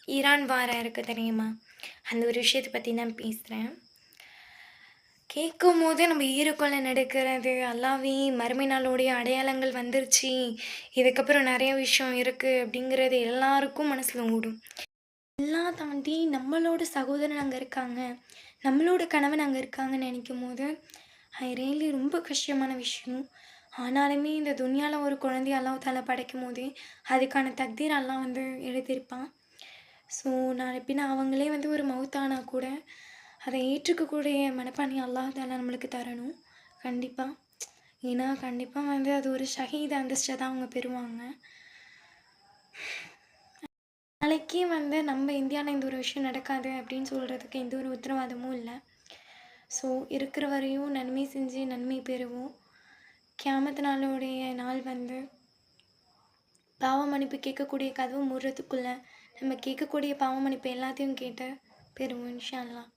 Iran வாரம் இருக்கு தெரியுமா? அந்த ஒரு விஷயத்த பத்தி தான் பேசுறேன். கேட்கும்போது நம்ம ஈருக்குள்ள நடக்கிறது, அல்லாவே மறுமை நாளுடைய அடையாளங்கள் வந்துருச்சு. இதுக்கப்புறம் நெறைய விஷயம் இருக்கு அப்படிங்கிறது எல்லாருக்கும் மனசுல ஓடும். எல்லாம் தாண்டி நம்மளோட சகோதரன் அங்க இருக்காங்க. நம்மளோட கணவன் அங்க இருக்காங்கன்னு நெனைக்கும்போது, அது ரியலி ரொம்ப கஷ்டமான விஷயம். ஆனாலுமே இந்த துன்யால ஒரு குழந்தைய அல்லாஹ் தாலா படைக்கும்போதே, அதுக்கான தக்தீர் அல்லாஹ் வந்து எழுதியிருப்பான். ஸோ, நாளை பின்ன அவங்களே வந்து ஒரு மவுத்தானா கூட, அதை ஏற்றுக்கக்கூடிய மனப்பான்மை அல்லாஹ் தாலா நம்மளுக்கு தரணும். கண்டிப்பா. ஏன்னா, கண்டிப்பா வந்து அது ஒரு ஷஹீத் அந்தஸ்த தான் அவங்க பெறுவாங்க. நாளைக்கே வந்து நம்ம இந்தியால இந்த ஒரு விஷயம் நடக்காது அப்படின்னு சொல்றதுக்கு எந்த ஒரு உத்தரவாதமும் இல்ல. ஸோ, இருக்கிற வரையும் நன்மை செஞ்சு நன்மை பெறுவோம். கியாமத் நாளுடைய நாள் வந்து பாவ மன்னிப்பு கேட்கக்கூடிய கதவு மூடுறதுக்குள்ள, நம்ம கேட்கக்கூடிய பாவ மன்னிப்பு எல்லாத்தையும் கேட்டு பெறுவோம் இன்ஷா அல்லாஹ்.